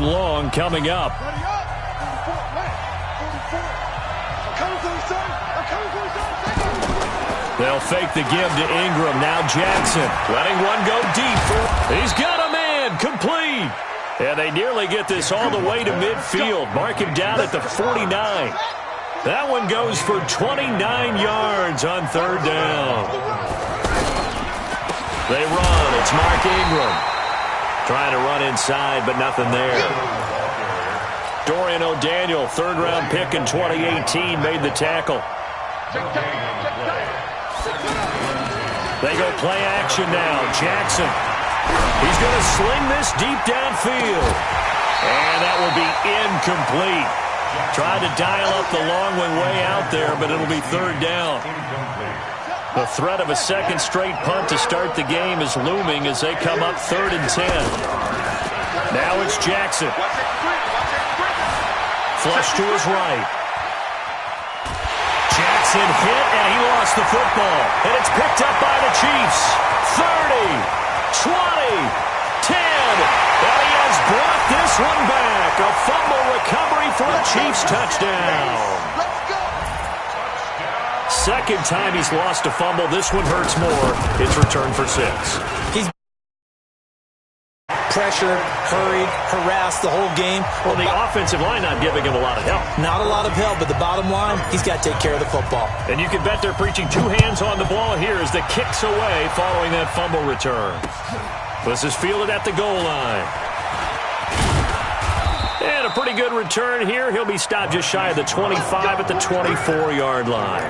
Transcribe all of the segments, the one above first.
and long coming up. They'll fake the give to Ingram. Now Jackson letting one go deep. He's got a man. Complete. And they nearly get this all the way to midfield. Mark him down at the 49. That one goes for 29 yards on third down. They run. It's Mark Ingram. Trying to run inside, but nothing there. Dorian O'Daniel, third-round pick in 2018, made the tackle. They go play action now. Jackson. He's going to sling this deep downfield. And that will be incomplete. Tried to dial up the long one way out there, but it'll be third down. The threat of a second straight punt to start the game is looming as they come up 3rd and 10. Now it's Jackson. Flush to his right. Jackson hit, and he lost the football. And it's picked up by the Chiefs. 30, 20, 10. And he has brought this one back. A fumble recovery for a Chiefs touchdown. Second time he's lost a fumble. This one hurts more. It's returned for 6. He's pressured, hurried, harassed the whole game. Well, the offensive line not giving him a lot of help. Not a lot of help, but the bottom line, he's got to take care of the football. And you can bet they're preaching 2 hands on the ball here as the kick's away following that fumble return. This is fielded at the goal line. And a pretty good return here. He'll be stopped just shy of the 25 at the 24-yard line.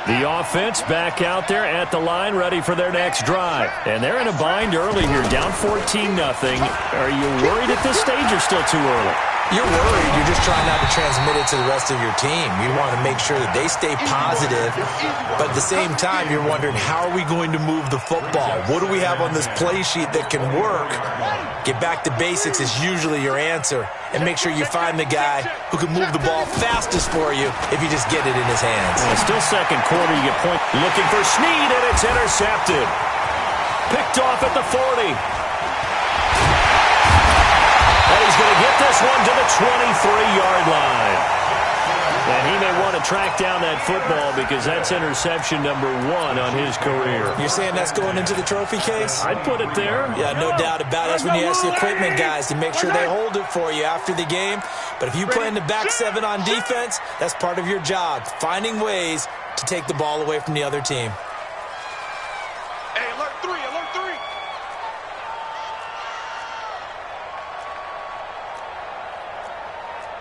The offense back out there at the line, ready for their next drive. And they're in a bind early here, down 14-0. Are you worried at this stage or still too early? You're worried. You're just trying not to transmit it to the rest of your team. You want to make sure that they stay positive, but at the same time, you're wondering, how are we going to move the football? What do we have on this play sheet that can work? Get back to basics is usually your answer, and make sure you find the guy who can move the ball fastest for you if you just get it in his hands. And it's still second quarter. You get point. Looking for Snead, and it's intercepted. Picked off at the 40. And he's going to get this one to the 23-yard line. And he may want to track down that football because that's interception number 1 on his career. You're saying that's going into the trophy case? I'd put it there. Yeah, no doubt about it. That's when you ask the equipment guys to make sure they hold it for you after the game. But if you play in the back 7 on defense, that's part of your job, finding ways to take the ball away from the other team. Hey, alert 3, alert 3.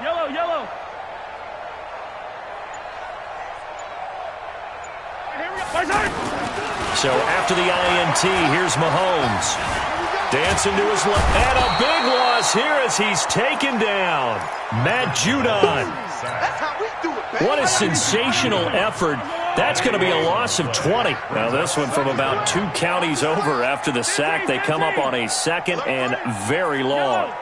Yellow, yellow. So after the INT, here's Mahomes. Dancing to his left. And a big loss here as he's taken down. Matt Judon. What a sensational effort. That's going to be a loss of 20. Now this one from about 2 counties over after the sack. They come up on a 2nd and very long.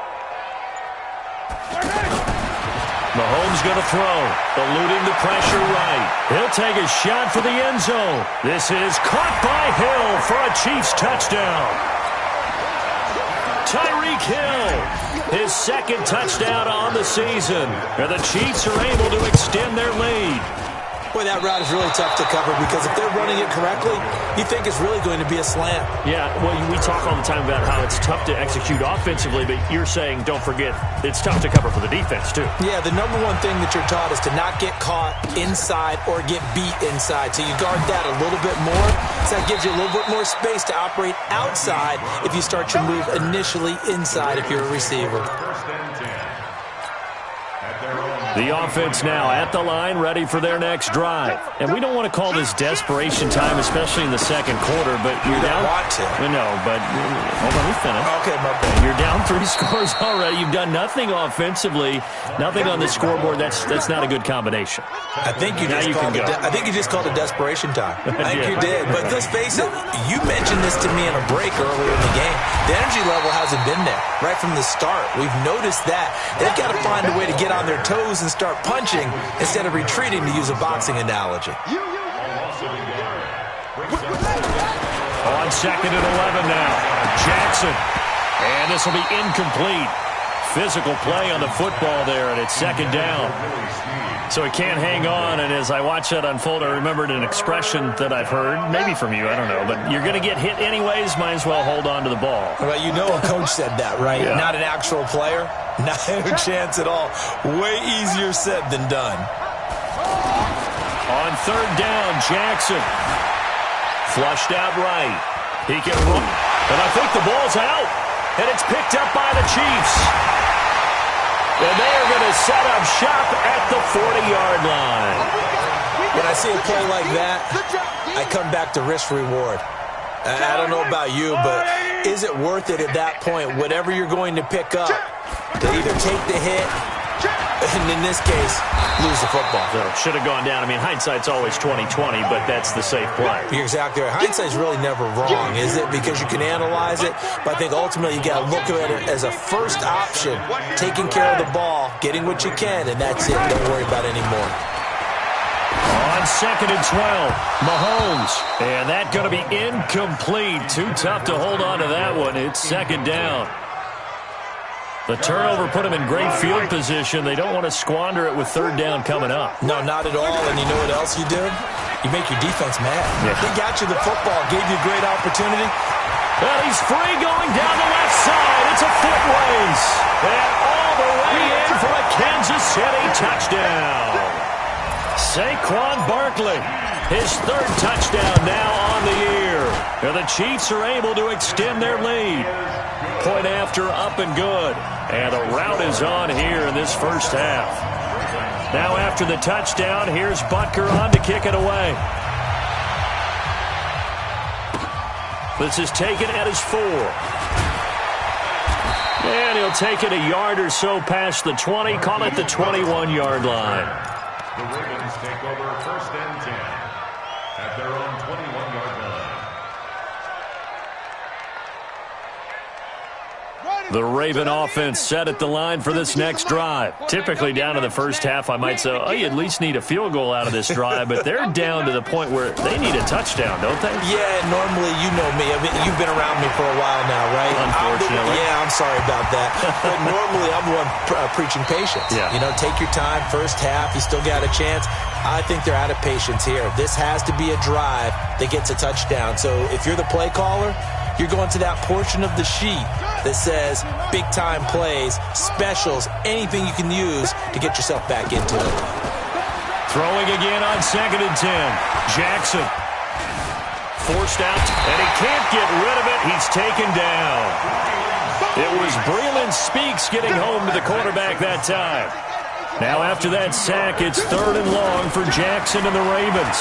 Mahomes going to throw, eluding the pressure right. He'll take a shot for the end zone. This is caught by Hill for a Chiefs touchdown. Tyreek Hill, his 2nd touchdown on the season. And the Chiefs are able to extend their lead. Boy, that route is really tough to cover because if they're running it correctly, you think it's really going to be a slant. Yeah, well, we talk all the time about how it's tough to execute offensively, but you're saying, don't forget, it's tough to cover for the defense, too. Yeah, the number 1 thing that you're taught is to not get caught inside or get beat inside. So you guard that a little bit more. So that gives you a little bit more space to operate outside if you start your move initially inside if you're a receiver. The offense now at the line, ready for their next drive. And we don't want to call this desperation time, especially in the second quarter, but you're down. Want to. No, but hold on, we finished. Okay, my bad. You're down 3 scores already. You've done nothing offensively, nothing on the scoreboard. That's not a good combination. I think you just called it desperation time. I think you did. But let's face it, you mentioned this to me in a break earlier in the game. The energy level hasn't been there right from the start. We've noticed that. They've got to find a way to get on their toes and start punching instead of retreating, to use a boxing analogy. On 2nd and 11 now. Jackson. And this will be incomplete. Physical play on the football there, and it's 2nd down. So he can't hang on, and as I watch that unfold, I remembered an expression that I've heard, maybe from you, I don't know, but you're going to get hit anyways, might as well hold on to the ball. Well, you know a coach said that, right? Yeah. Not an actual player. Not a chance at all. Way easier said than done. On 3rd down, Jackson. Flushed out right. He can run, and I think the ball's out, and it's picked up by the Chiefs. And they are going to set up shop at the 40-yard line. When I see a play like that, I come back to risk-reward. I don't know about you, but is it worth it at that point, whatever you're going to pick up, to either take the hit, and in this case, lose the football? So should have gone down. I mean, hindsight's always 20/20, but that's the safe play. You're exactly right. Hindsight's really never wrong, is it? Because you can analyze it, but I think ultimately you got to look at it as a first option, taking care of the ball, getting what you can, and that's it. Don't worry about it anymore. On 2nd and 12, Mahomes. And that's going to be incomplete. Too tough to hold on to that one. It's 2nd down. The turnover put them in great field position. They don't want to squander it with 3rd down coming up. No, not at all. And you know what else you do? You make your defense mad. Yeah. They got you the football, gave you a great opportunity. Well, he's free going down the left side. It's a foot race. And all the way in for a Kansas City touchdown. Saquon Barkley, his 3rd touchdown now on the year. And the Chiefs are able to extend their lead. Point after, up and good. And the route is on here in this first half. Now after the touchdown, here's Butker on to kick it away. This is taken at his 4. And he'll take it a yard or so past the 20, call it the 21-yard line. The Ravens take over 1st and 10 at their own 21-yard line. The Raven offense set at the line for this next drive. Typically down to the first half, I might say, oh, you at least need a field goal out of this drive, but they're down to the point where they need a touchdown, don't they? Yeah, normally, you know me. I mean, you've been around me for a while now, right? Unfortunately. I'm sorry about that. But normally, I'm the one preaching patience. Yeah. You know, take your time, first half, you still got a chance. I think they're out of patience here. This has to be a drive that gets a touchdown. So if you're the play caller, you're going to that portion of the sheet that says big-time plays, specials, anything you can use to get yourself back into it. Throwing again on 2nd and 10. Jackson. Forced out, and he can't get rid of it. He's taken down. It was Breland Speaks getting home to the quarterback that time. Now after that sack, it's 3rd and long for Jackson and the Ravens.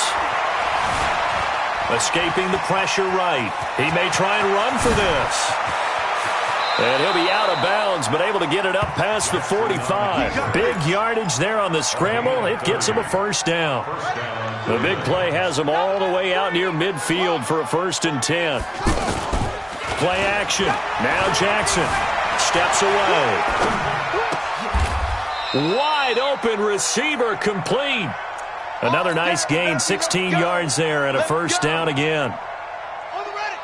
Escaping the pressure right. He may try and run for this. And he'll be out of bounds, but able to get it up past the 45. Big yardage there on the scramble. It gets him a 1st down. The big play has him all the way out near midfield for a 1st and 10. Play action. Now Jackson steps away. Wide open receiver complete. Another nice gain, 16 yards there and a 1st down again.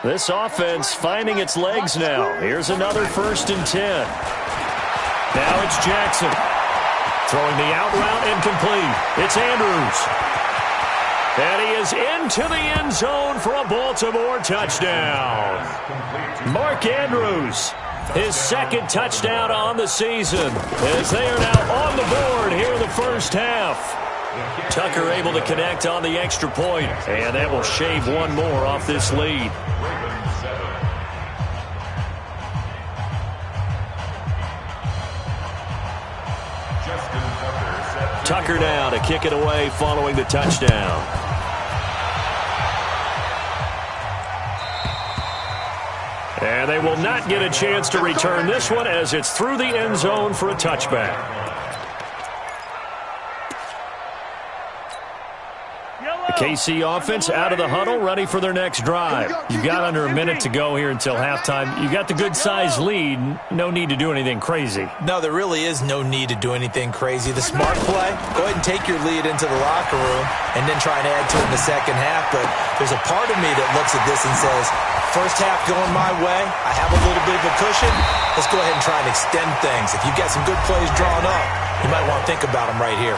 This offense finding its legs now. Here's another 1st and 10. Now it's Jackson. Throwing the out route incomplete. It's Andrews. And he is into the end zone for a Baltimore touchdown. Mark Andrews, his 2nd touchdown on the season, as they are now on the board here in the first half. Tucker able to connect on the extra point, and that will shave one more off this lead. Tucker now to kick it away following the touchdown. And they will not get a chance to return this one as it's through the end zone for a touchback. KC offense out of the huddle, ready for their next drive. You've got under a minute to go here until halftime. You've got the good-sized lead. No need to do anything crazy. No, there really is no need to do anything crazy. The smart play, go ahead and take your lead into the locker room and then try and add to it in the second half. But there's a part of me that looks at this and says, first half going my way, I have a little bit of a cushion. Let's go ahead and try and extend things. If you've got some good plays drawn up, you might want to think about them right here.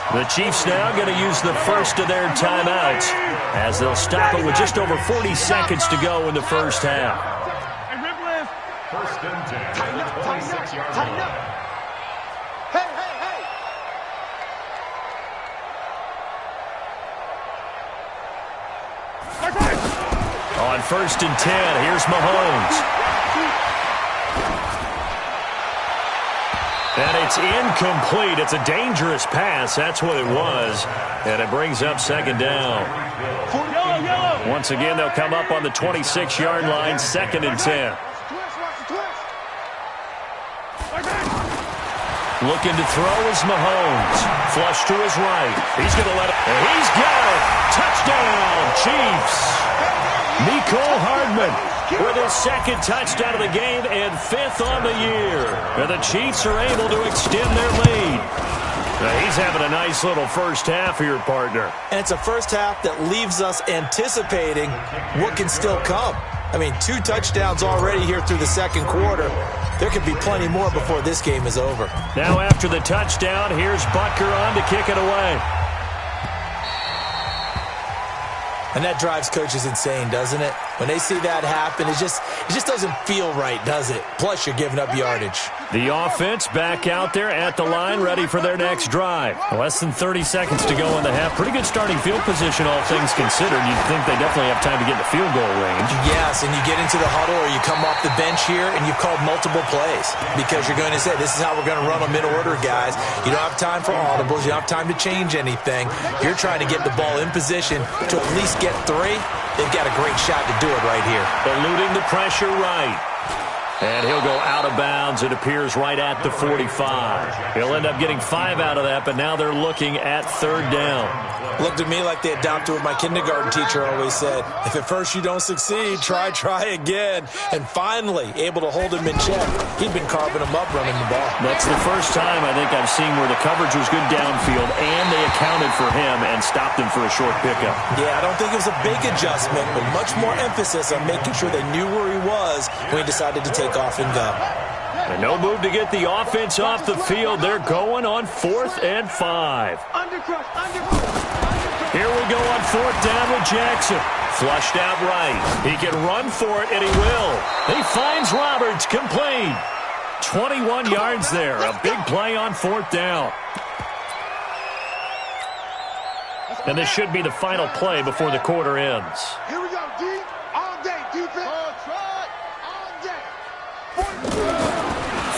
The Chiefs now going to use the first of their timeouts as they'll stop it with just over 40 seconds to go in the first half. First and 10, 26-yard line. On first and 10, here's Mahomes. And it's incomplete. It's a dangerous pass. That's what it was. And it brings up second down. Once again, they'll come up on the 26-yard line, second and 10. Looking to throw is Mahomes. Flush to his right. He's going to let it. And he's got it. Touchdown, Chiefs. Mecole Hardman with his second touchdown of the game and fifth on the year. And the Chiefs are able to extend their lead. Now he's having a nice little first half here, partner. And it's a first half that leaves us anticipating what can still come. I mean, 2 touchdowns already here through the second quarter. There could be plenty more before this game is over. Now after the touchdown, here's Butker on to kick it away. And that drives coaches insane, doesn't it? When they see that happen, it just doesn't feel right, does it? Plus, you're giving up yardage. The offense back out there at the line, ready for their next drive. Less than 30 seconds to go in the half. Pretty good starting field position, all things considered. You'd think they definitely have time to get in the field goal range. Yes, and you get into the huddle or you come off the bench here and you've called multiple plays because you're going to say, this is how we're going to run them in order, guys. You don't have time for audibles. You don't have time to change anything. You're trying to get the ball in position to at least get 3. They've got a great shot to do it right here. Eluding the pressure right. And he'll go out of bounds. It appears right at the 45. He'll end up getting 5 out of that, but now they're looking at third down. Looked at me like they adopted what my kindergarten teacher always said. If at first you don't succeed, try again. And finally, able to hold him in check. He'd been carving him up running the ball. That's the first time I think I've seen where the coverage was good downfield and they accounted for him and stopped him for a short pickup. Yeah, I don't think it was a big adjustment, but much more emphasis on making sure they knew where he was when he decided to take off and go. And no move to get the offense off the field. They're going on 4th and 5. Here we go on 4th down with Jackson. Flushed out right. He can run for it, and he will. He finds Roberts, complete. 21 yards there. A big play on 4th down. And this should be the final play before the quarter ends. Here we go, D. All day, defense. All day.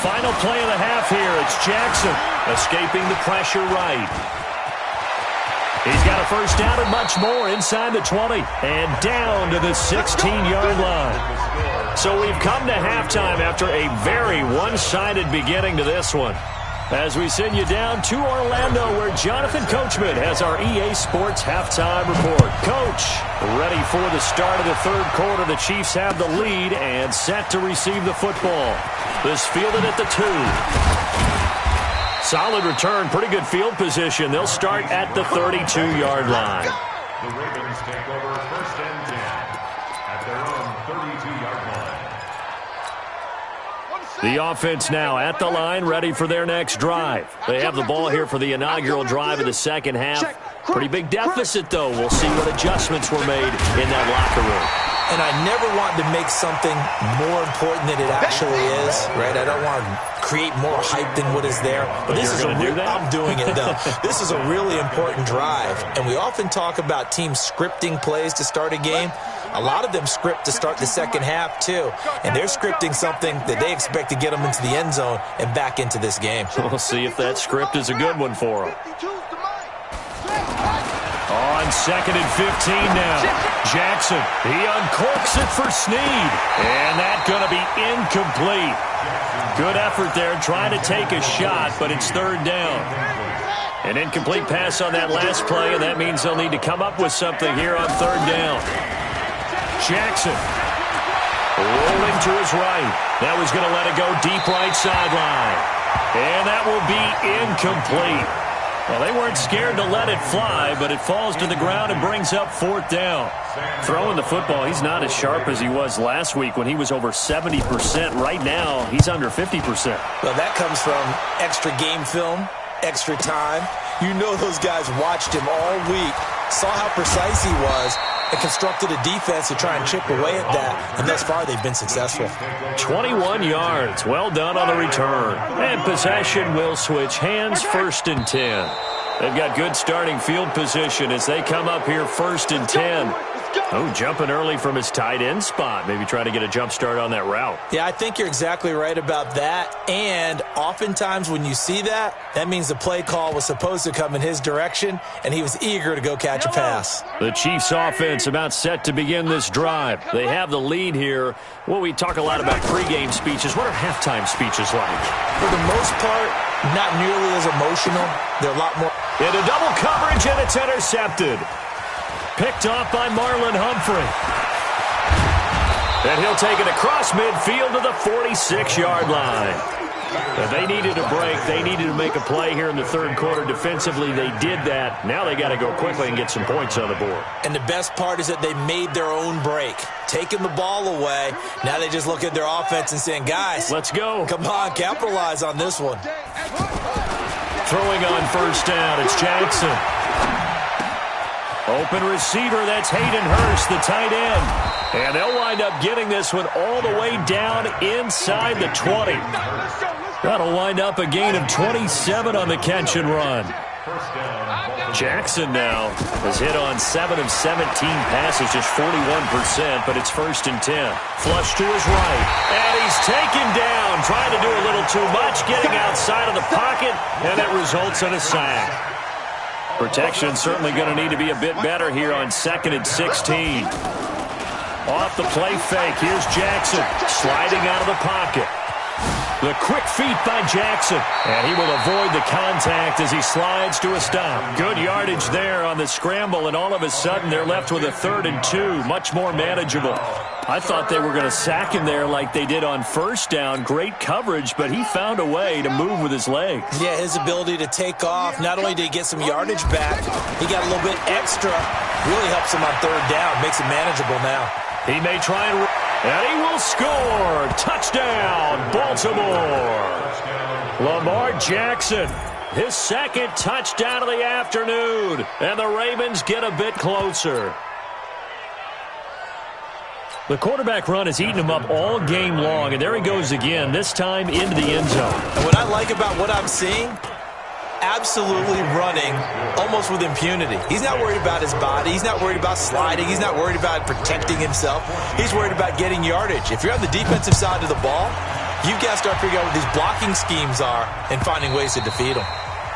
Final play of the half here. It's Jackson escaping the pressure right. He's got a first down and much more inside the 20 and down to the 16-yard line. So we've come to halftime after a very one-sided beginning to this one. As we send you down to Orlando, where Jonathan Coachman has our EA Sports halftime report. Coach, ready for the start of the third quarter. The Chiefs have the lead and set to receive the football. This fielded at the 2. Solid return, pretty good field position. They'll start at the 32-yard line. The Ravens take over first and 10 at their own 32-yard line. The offense now at the line, ready for their next drive. They have the ball here for the inaugural drive of the second half. Pretty big deficit, though. We'll see what adjustments were made in that locker room. And I never want to make something more important than it actually is, right? I don't want to create more hype than what is there. But this is I'm doing it, though. This is a really important drive. And we often talk about teams scripting plays to start a game. A lot of them script to start the second half, too. And they're scripting something that they expect to get them into the end zone and back into this game. We'll see if that script is a good one for them. On 2nd and 15 now. Jackson, he uncorks it for Snead. And that's going to be incomplete. Good effort there trying to take a shot, but it's third down. An incomplete pass on that last play, and that means they'll need to come up with something here on third down. Jackson rolling to his right. That was going to let it go deep right sideline. And that will be incomplete. Well, they weren't scared to let it fly, but it falls to the ground and brings up fourth down. Throwing the football, he's not as sharp as he was last week when he was over 70%. Right now, he's under 50%. Well, that comes from extra game film, extra time. You know those guys watched him all week, saw how precise he was, and constructed a defense to try and chip away at that. And thus far, they've been successful. 21 yards. Well done on the return. And possession will switch hands, 1st and 10. They've got good starting field position as they come up here 1st and 10. Oh, jumping early from his tight end spot. Maybe trying to get a jump start on that route. Yeah, I think you're exactly right about that. And oftentimes when you see that, that means the play call was supposed to come in his direction, and he was eager to go catch a pass. The Chiefs offense about set to begin this drive. They have the lead here. Well, we talk a lot about pregame speeches. What are halftime speeches like? For the most part, not nearly as emotional. They're a lot more. Into double coverage, and it's intercepted. Picked off by Marlon Humphrey. And he'll take it across midfield to the 46-yard line. But they needed a break. They needed to make a play here in the third quarter. Defensively, they did that. Now they got to go quickly and get some points on the board. And the best part is that they made their own break. Taking the ball away. Now they just look at their offense and saying, guys, let's go. Come on, capitalize on this one. Throwing on first down, it's Jackson. Open receiver, that's Hayden Hurst, the tight end. And they'll wind up getting this one all the way down inside the 20. That'll wind up a gain of 27 on the catch and run. Jackson now has hit on 7 of 17 passes, just 41%, but it's 1st and 10. Flush to his right, and he's taken down, trying to do a little too much, getting outside of the pocket, and it results in a sack. Protection certainly going to need to be a bit better here on 2nd and 16. Off the play fake, here's Jackson, sliding out of the pocket. The quick feet by Jackson, and he will avoid the contact as he slides to a stop. Good yardage there on the scramble, and all of a sudden they're left with a 3rd and 2, much more manageable. I thought they were going to sack him there like they did on first down. Great coverage, but he found a way to move with his legs. Yeah, his ability to take off, not only did he get some yardage back, he got a little bit extra. Really helps him on 3rd down, makes it manageable now. He may try and he will score. Touchdown, Baltimore. Lamar Jackson, his 2nd touchdown of the afternoon, and the Ravens get a bit closer. The quarterback run has eaten him up all game long, and there he goes again, this time into the end zone. And what I like about what I'm seeing, absolutely running almost with impunity. He's not worried about his body. He's not worried about sliding. He's not worried about protecting himself. He's worried about getting yardage. If you're on the defensive side of the ball, you've got to start figuring out what these blocking schemes are and finding ways to defeat them.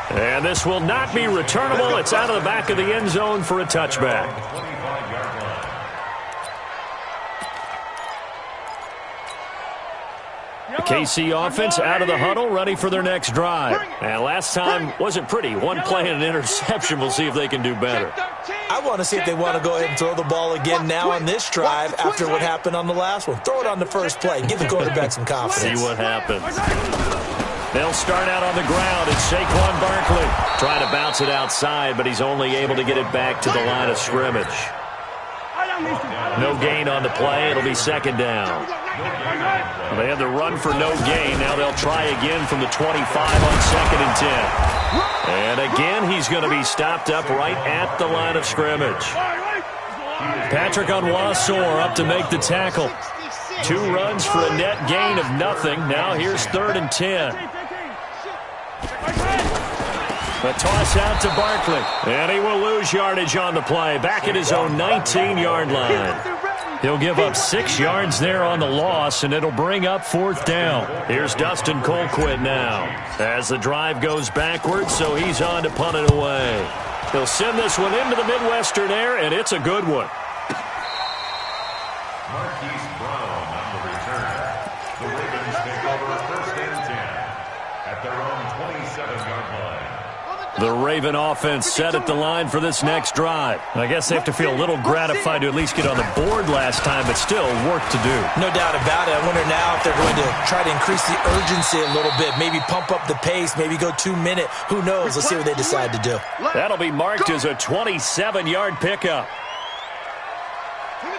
And this will not be returnable. It's out of the back of the end zone for a touchback. KC offense out of the huddle, ready for their next drive. And last time wasn't pretty. One play and an interception. We'll see if they can do better. I want to see if they want to go ahead and throw the ball again now on this drive after what happened on the last one. Throw it on the first play. Give the quarterback some confidence. See what happens. They'll start out on the ground. It's Saquon Barkley. Trying to bounce it outside, but he's only able to get it back to the line of scrimmage. No gain on the play. It'll be 2nd down. They had the run for no gain. Now they'll try again from the 25 on 2nd and 10. And again, he's going to be stopped up right at the line of scrimmage. Patrick Onwuasor up to make the tackle. 2 runs for a net gain of nothing. Now here's 3rd and 10. The toss out to Barkley. And he will lose yardage on the play. Back at his own 19-yard line. He'll give up 6 yards there on the loss, and it'll bring up 4th down. Here's Dustin Colquitt now as the drive goes backwards, so he's on to punt it away. He'll send this one into the Midwestern air, and it's a good one. Marquise Brown on the return. The Ravens take over 1st and 10 at their own 27-yard line. The Raven offense set at the line for this next drive. I guess they have to feel a little gratified to at least get on the board last time, but still work to do. No doubt about it. I wonder now if they're going to try to increase the urgency a little bit, maybe pump up the pace, maybe go 2 minute. Who knows? Let's see what they decide to do. That'll be marked as a 27-yard pickup.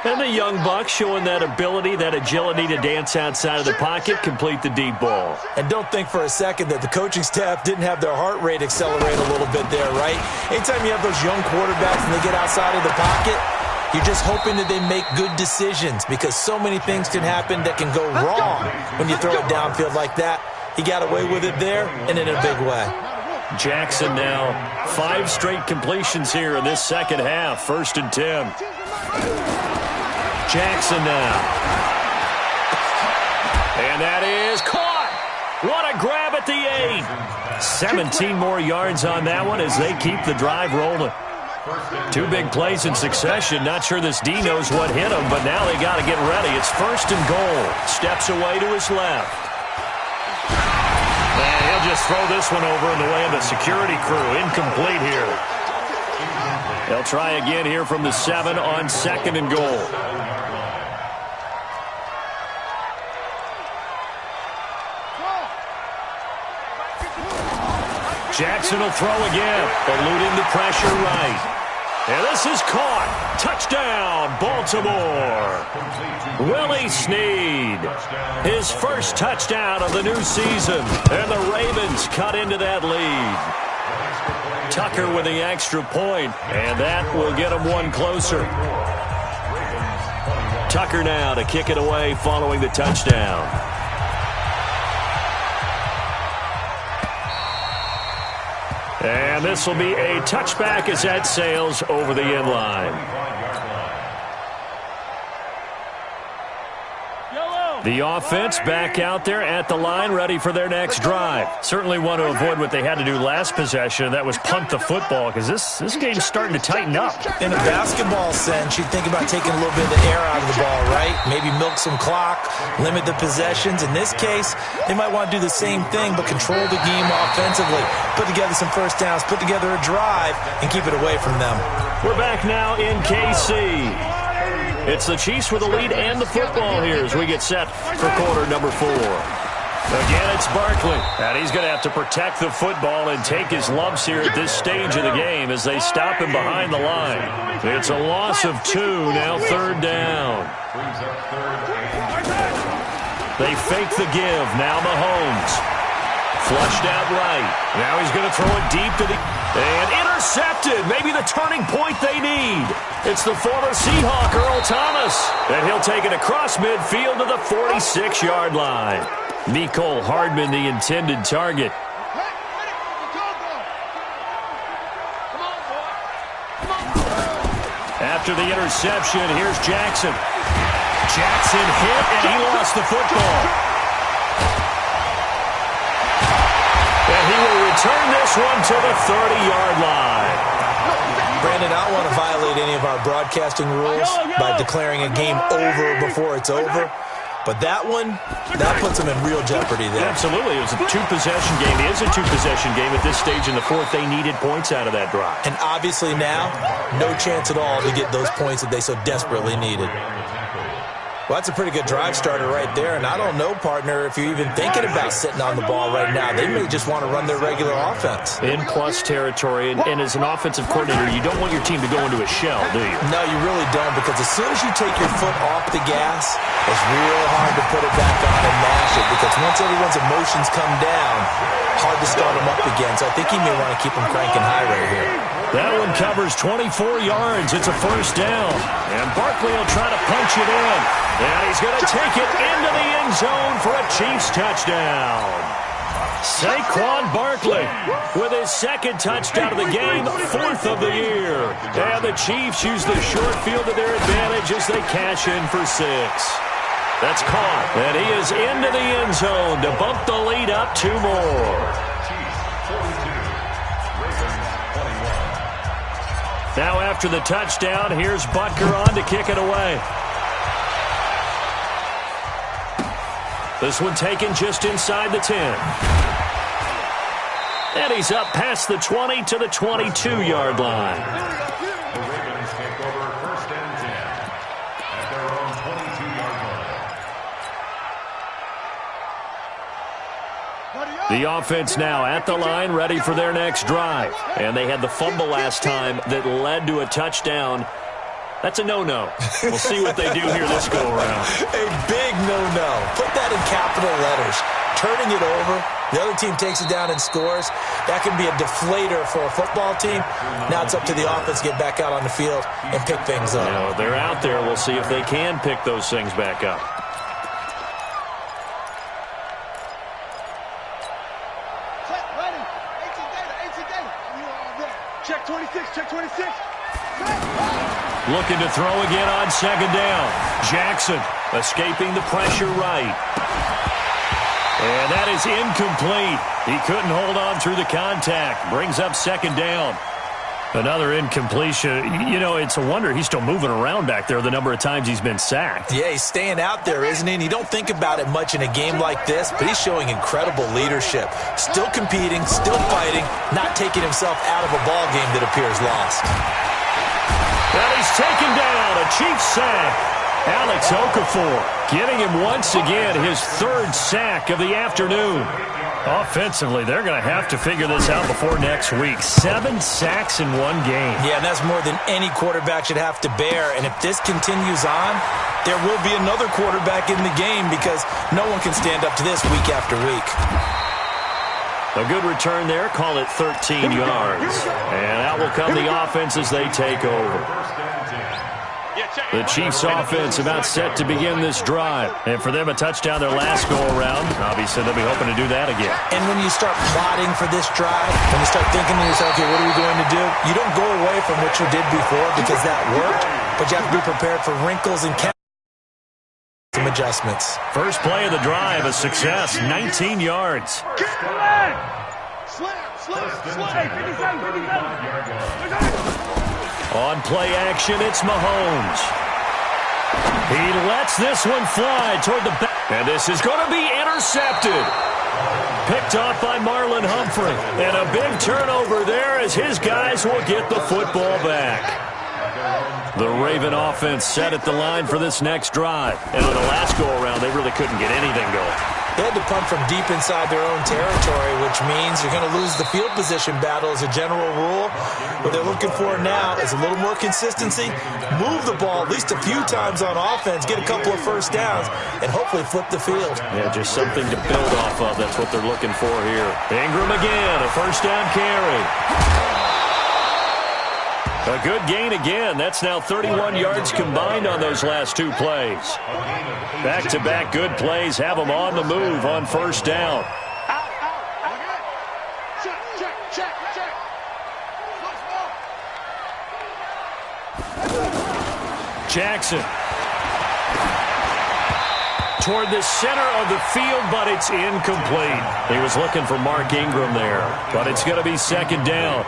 And the young buck showing that ability, that agility to dance outside of the pocket, complete the deep ball. And don't think for a second that the coaching staff didn't have their heart rate accelerate a little bit there, right? Anytime you have those young quarterbacks and they get outside of the pocket, you're just hoping that they make good decisions because so many things can happen that can go wrong when you throw it downfield like that. He got away with it there and in a big way. Jackson now 5 straight completions here in this second half. 1st and 10. Jackson now. And that is caught. What a grab at the 8. 17 more yards on that one as they keep the drive rolling. 2 big plays in succession. Not sure this D knows what hit him, but now they got to get ready. It's 1st and goal. Steps away to his left. And he'll just throw this one over in the way of the security crew. Incomplete here. They'll try again here from the 7 on 2nd and goal. Jackson will throw again, eluding the pressure right. And this is caught. Touchdown, Baltimore. Willie Snead, his first touchdown of the new season. And the Ravens cut into that lead. Tucker with the extra point, and that will get them one closer. Tucker now to kick it away following the touchdown. And this will be a touchback as that sails over the end line. The offense back out there at the line, ready for their next drive. Certainly want to avoid what they had to do last possession. That was punt the football, because this game's starting to tighten up. In a basketball sense, you'd think about taking a little bit of the air out of the ball, right? Maybe milk some clock, limit the possessions. In this case, they might want to do the same thing, but control the game offensively. Put together some first downs, put together a drive, and keep it away from them. We're back now in KC. It's the Chiefs with the lead and the football here as we get set for quarter number 4. Again, it's Barkley. And he's going to have to protect the football and take his lumps here at this stage of the game as they stop him behind the line. It's a loss of 2, now 3rd down. They fake the give. Now Mahomes. Flushed out right. Now he's going to throw it deep to the... And intercepted. Maybe the turning point they need. It's the former Seahawk, Earl Thomas. And he'll take it across midfield to the 46-yard line. Mecole Hardman, the intended target. After the interception, here's Jackson. Jackson hit, and he lost the football. And he will return this one to the 30-yard line. Brandon, I don't want to violate any of our broadcasting rules by declaring a game over before it's over. But that one, that puts them in real jeopardy there. Absolutely. It was a 2-possession game. It is a 2-possession game at this stage in the 4th. They needed points out of that drive. And obviously now, no chance at all to get those points that they so desperately needed. Well, that's a pretty good drive starter right there. And I don't know, partner, if you're even thinking about sitting on the ball right now. They may just want to run their regular offense. In plus territory. And as an offensive coordinator, you don't want your team to go into a shell, do you? No, you really don't, because as soon as you take your foot off the gas, it's real hard to put it back on and mash it, because once everyone's emotions come down, hard to start them up again. So I think he may want to keep them cranking high right here. That one covers 24 yards. It's a 1st down. And Barkley will try to punch it in. And he's going to take it into the end zone for a Chiefs touchdown. Saquon Barkley with his 2nd touchdown of the game, 4th of the year. And the Chiefs use the short field to their advantage as they cash in for 6. That's caught. And he is into the end zone to bump the lead up 2 more. Now after the touchdown, here's Butker on to kick it away. This one taken just inside the 10. And he's up past the 20 to the 22-yard line. The Ravens take over first and 10 at their own 22-yard line. The offense now at the line, ready for their next drive. And they had the fumble last time that led to a touchdown. That's a no-no. We'll see what they do here this go-around. A big no-no. Put that in capital letters. Turning it over, the other team takes it down and scores. That can be a deflator for a football team. Now it's up to the offense to get back out on the field and pick things up. You know, they're out there. We'll see if they can pick those things back up. Check 26, check 26. Looking to throw again on second down. Jackson escaping the pressure right. And that is incomplete. He couldn't hold on through the contact. Brings up second down. Another incompletion. You know, it's a wonder he's still moving around back there the number of times he's been sacked. Yeah, he's staying out there, isn't he? And you don't think about it much in a game like this, but he's showing incredible leadership. Still competing, still fighting, not taking himself out of a ball game that appears lost. And he's taken down. A Chiefs sack. Alex Okafor getting him once again his third sack of the afternoon. Offensively, they're going to have to figure this out before next week. 7 sacks in one game. Yeah, and that's more than any quarterback should have to bear. And if this continues on, there will be another quarterback in the game because no one can stand up to this week after week. A good return there. Call it 13 yards. And out will come the offense as they take over. The Chiefs offense about set to begin this drive. And for them, a touchdown their last go-around. Obviously, they'll be hoping to do that again. And when you start plotting for this drive, when you start thinking to yourself, okay, what are we going to do? You don't go away from what you did before because that worked, but you have to be prepared for wrinkles and some adjustments. First play of the drive, a success, 19 yards. On play action, it's Mahomes. He lets this one fly toward the back. And this is going to be intercepted. Picked off by Marlon Humphrey. And a big turnover there as his guys will get the football back. The Raven offense set at the line for this next drive. And on the last go-around, they really couldn't get anything going. They had to punt from deep inside their own territory, which means you're going to lose the field position battle as a general rule. What they're looking for now is a little more consistency, move the ball at least a few times on offense, get a couple of first downs, and hopefully flip the field. Yeah, just something to build off of. That's what they're looking for here. Ingram again, a first down carry. A good gain again. That's now 31 yards combined on those last 2 plays. Back-to-back good plays have them on the move on first down. Jackson. Toward the center of the field, but it's incomplete. He was looking for Mark Ingram there, but it's going to be second down.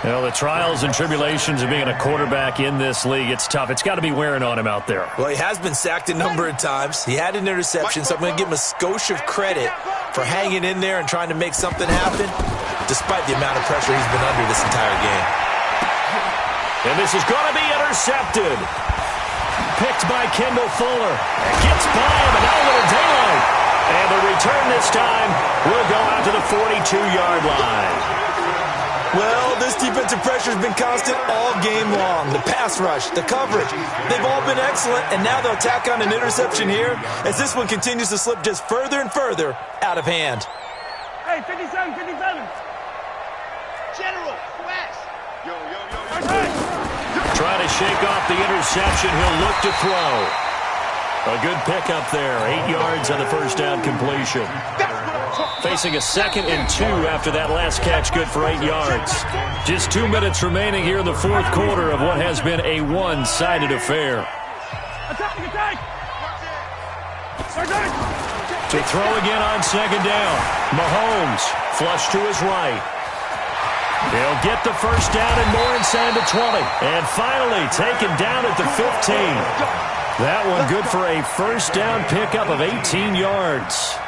You know, the trials and tribulations of being a quarterback in this league, it's tough. It's got to be wearing on him out there. Well, he has been sacked a number of times. He had an interception, so I'm going to give him a skosh of credit for hanging in there and trying to make something happen, despite the amount of pressure he's been under this entire game. And this is going to be intercepted. Picked by Kendall Fuller. Gets by him, and now a little daylight. And the return this time will go out to the 42-yard line. Well, this defensive pressure has been constant all game long. The pass rush, the coverage, they've all been excellent, and now they'll tack on an interception here as this one continues to slip just further and further out of hand. Hey, 57, 57. General, west. Yo. Trying to shake off the interception. He'll look to throw. A good pickup there. 8 yards on the first down completion. Facing a 2nd and 2 after that last catch, good for 8 yards. Just 2 minutes remaining here in the fourth quarter of what has been a one-sided affair. To throw again on second down. Mahomes flush to his right. He'll get the first down and more inside the 20. And finally taken down at the 15. That one good for a first down pickup of 18 yards.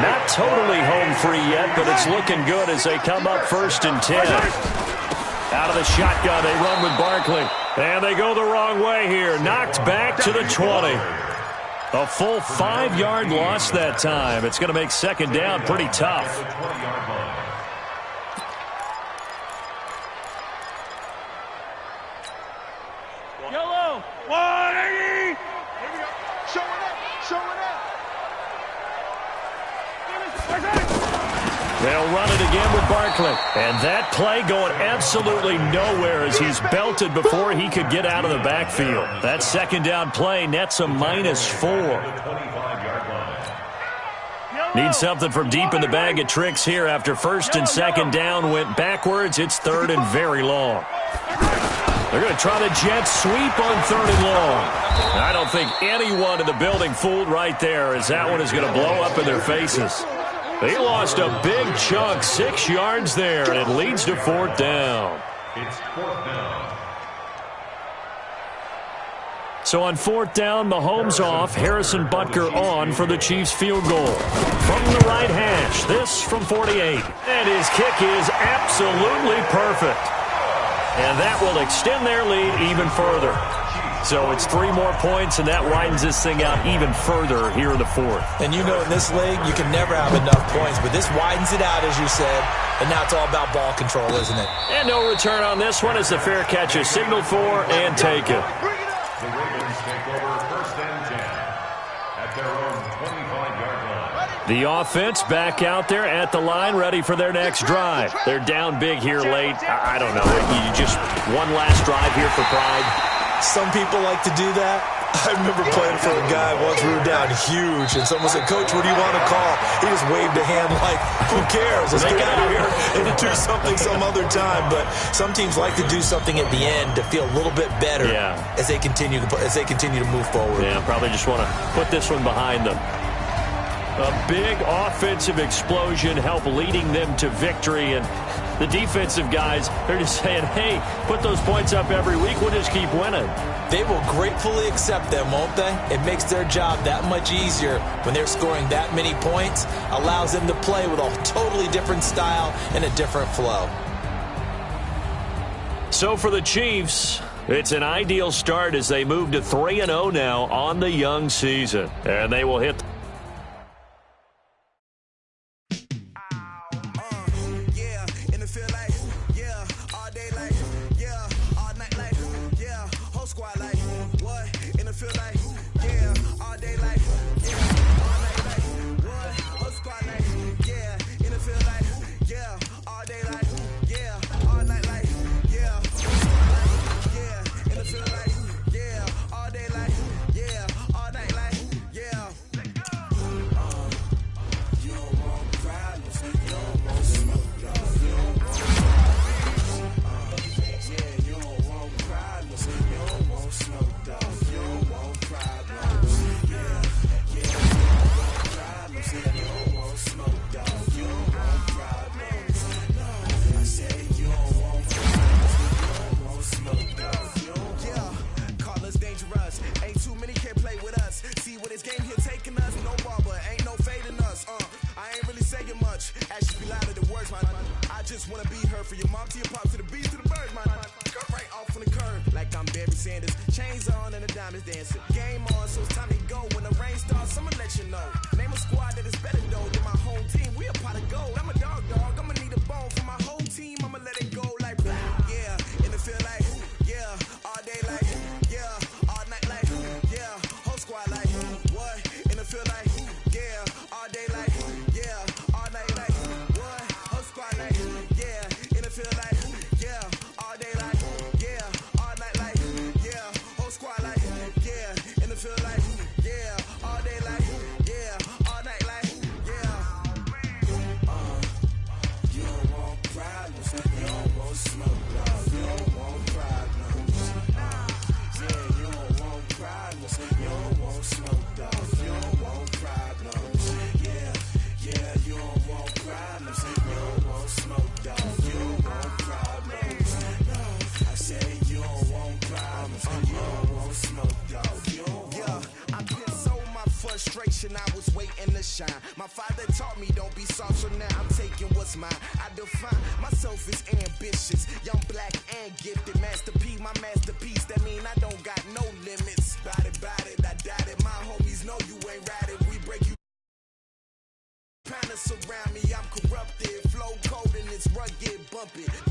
Not totally home free yet, but it's looking good as they come up 1st and 10. Out of the shotgun, they run with Barkley. And they go the wrong way here. Knocked back to the 20. A full 5-yard loss that time. It's going to make 2nd down pretty tough. Yellow. 180. Here we go. Showing up. Showing up. They'll run it again with Barkley. And that play going absolutely nowhere as he's belted before he could get out of the backfield. That 2nd down play nets a -4. Need something from deep in the bag of tricks here after 1st and 2nd down went backwards. It's 3rd and very long. They're going to try the jet sweep on 3rd and long. I don't think anyone in the building fooled right there as that one is going to blow up in their faces. They lost a big chunk, 6 yards there, and it leads to 4th down. It's 4th down. So on 4th down, Mahomes off, Harrison Butker on for the Chiefs field goal. From the right hash, this from 48. And his kick is absolutely perfect. And that will extend their lead even further. So it's 3 more points, and that widens this thing out even further here in the 4th. And you know in this league, you can never have enough points, but this widens it out, as you said, and now it's all about ball control, isn't it? And no return on this one as the fair catch is signaled for and taken. The Ravens take over 1st and 10 at their own 25-yard line. The offense back out there at the line, ready for their next drive. They're down big here late. I don't know. You just one last drive here for pride. Some people like to do that. I remember playing for a guy once. We were down huge, and someone said, "Coach, what do you want to call?" He just waved a hand like, "Who cares? Let's get out of here and do something some other time." But some teams like to do something at the end to feel a little bit better as they continue to move forward. Yeah, probably just want to put this one behind them. A big offensive explosion helped leading them to victory, and the defensive guys, they're just saying, hey, put those points up every week, we'll just keep winning. They will gratefully accept them, won't they? It makes their job that much easier when they're scoring that many points, allows them to play with a totally different style and a different flow. So for the Chiefs, it's an ideal start as they move to 3-0 now on the young season. And they will hit Yeah. generation, I was waiting to shine. My father taught me don't be soft, so now I'm taking what's mine. I define myself as ambitious, young, black, and gifted. Master P, my masterpiece, that mean I don't got no limits. Bout it, I doubt it. My homies know you ain't ratted. We break you. Panics surround me, I'm corrupted. Flow cold and it's rugged, bump it.